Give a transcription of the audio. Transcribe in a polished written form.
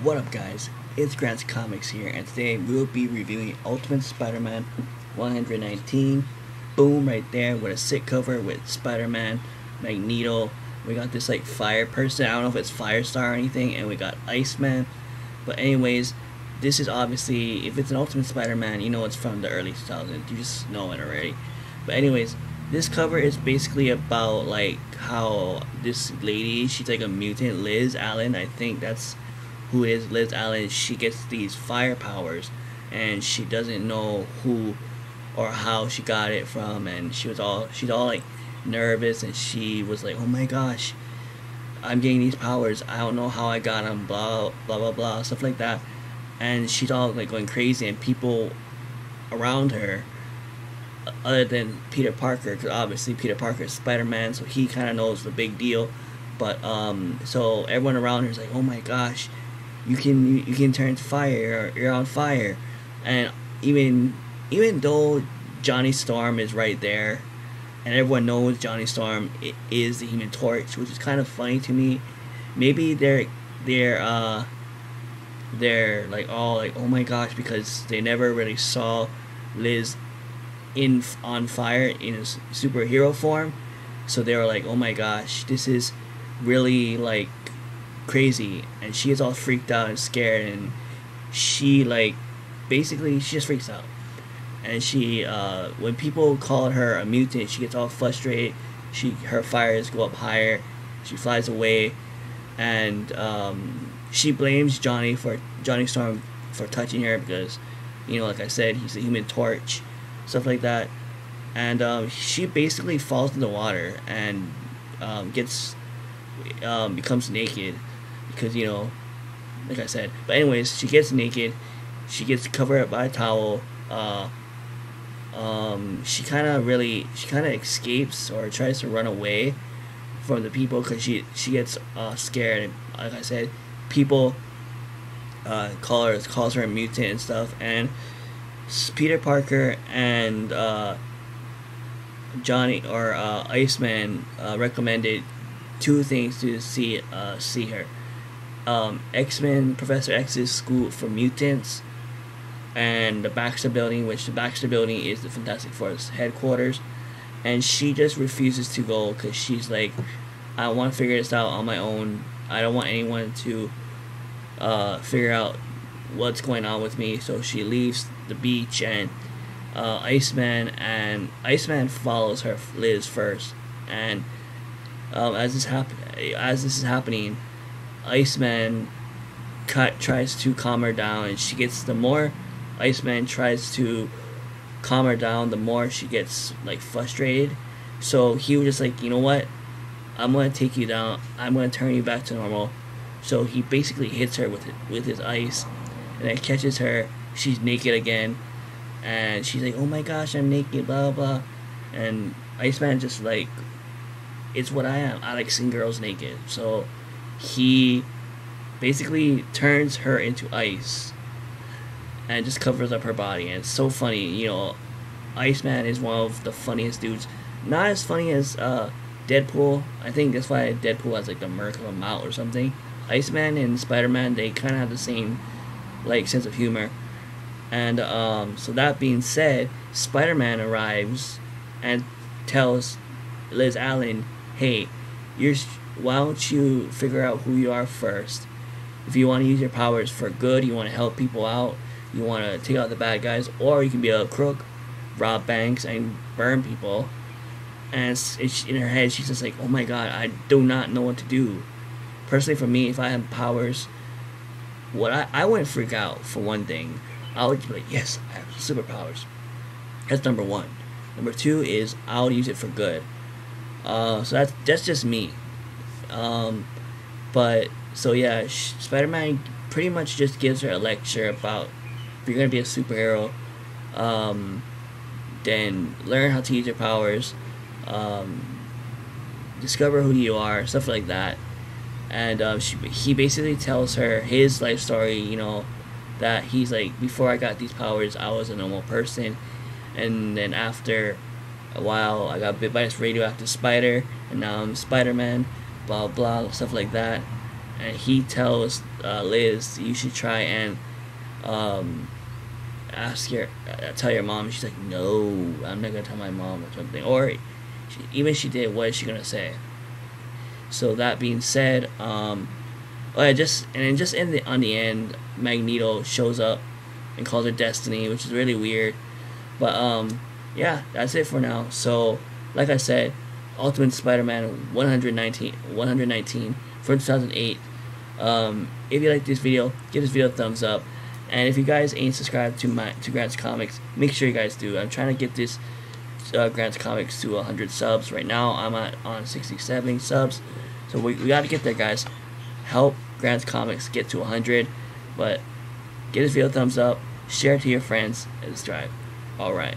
What up, guys? It's Grant's Comics here, and today we'll be reviewing Ultimate Spider-Man 119. Boom, right there with a sick cover with Spider-Man, Magneto. We got this like fire person. I don't know if it's Firestar or anything, and we got Iceman. But anyways, this is obviously, if it's an Ultimate Spider-Man, you know it's from the early 2000s. You just know it already. But anyways, this cover is basically about like how this lady, she's like a mutant, Liz Allen. I think that's who is Liz Allen. She gets these fire powers, and she doesn't know who or how she got it from, and she's all like nervous, and she was like, oh my gosh, I'm getting these powers, I don't know how I got them, blah blah blah blah, stuff like that. And she's all like going crazy, and people around her, other than Peter Parker, because obviously Peter Parker is Spider-Man, so he kind of knows the big deal. But so everyone around her is like, oh my gosh, you can turn to fire, you're on fire. And even though Johnny Storm is right there, and everyone knows Johnny Storm is the Human Torch, which is kind of funny to me. Maybe they're like all like, oh my gosh, because they never really saw Liz in on fire in his superhero form, so they were like, oh my gosh, this is really like crazy. And she is all freaked out and scared, and she like basically she just freaks out. And she when people call her a mutant, she gets all frustrated. Her fires go up higher, she flies away, and she blames Johnny Storm for touching her, because like I said, he's a Human Torch, stuff like that. And she basically falls in the water and gets becomes naked, because like I said. But anyways, she gets naked, she gets covered up by a towel. She kind of escapes or tries to run away from the people, because she gets scared, and like I said, people calls her a mutant and stuff. And Peter Parker and Johnny or Iceman recommended two things to see her. X-Men, Professor X's school for mutants, and the Baxter Building, which the Baxter Building is the Fantastic Four's headquarters. And she just refuses to go, because she's like, I want to figure this out on my own. I don't want anyone to figure out what's going on with me. So she leaves the beach, and Iceman follows her, Liz, first. And as this is happening, Iceman tries to calm her down, and she gets, the more Iceman tries to calm her down, the more she gets like frustrated. So he was just like, you know what, I'm gonna take you down, I'm gonna turn you back to normal. So he basically hits her with his ice, and it catches her. She's naked again, and she's like, oh my gosh, I'm naked, blah blah. And Iceman just like, it's what I am, I like seeing girls naked. So he basically turns her into ice and just covers up her body. And it's so funny, Iceman is one of the funniest dudes. Not as funny as Deadpool. I think that's why Deadpool has like the mirk of a mouth or something. Iceman and Spider-Man, they kind of have the same like sense of humor. And so that being said, Spider-Man arrives and tells Liz Allen, hey, why don't you figure out who you are first? If you want to use your powers for good, you want to help people out, you want to take out the bad guys, or you can be a crook, rob banks, and burn people. And it's in her head, she's just like, oh my god, I do not know what to do. Personally, for me, if I had powers, I wouldn't freak out, for one thing. I would be like, yes, I have superpowers. That's number one. Number two is, I would use it for good. So that's just me. But so yeah, Spider-Man pretty much just gives her a lecture about, if you're gonna be a superhero, then learn how to use your powers, discover who you are, stuff like that. And he basically tells her his life story, that he's like, before I got these powers, I was a normal person, and then after a while, I got bit by this radioactive spider, and now I'm Spider-Man, blah blah, stuff like that. and he tells Liz, you should try and tell your mom. She's like, no, I'm not gonna tell my mom or something. Or even she did, what is she gonna say? So that being said, on the end, Magneto shows up and calls her Destiny, which is really weird. But yeah, that's it for now. So like I said, Ultimate Spider-Man 119 for 2008. If you like this video, give this video a thumbs up. And if you guys ain't subscribed to Grant's Comics, make sure you guys do. I'm trying to get this Grant's Comics to 100 subs. Right now, I'm on 67 subs. So we got to get there, guys. Help Grant's Comics get to 100. But give this video a thumbs up, share it to your friends, and subscribe. Alright.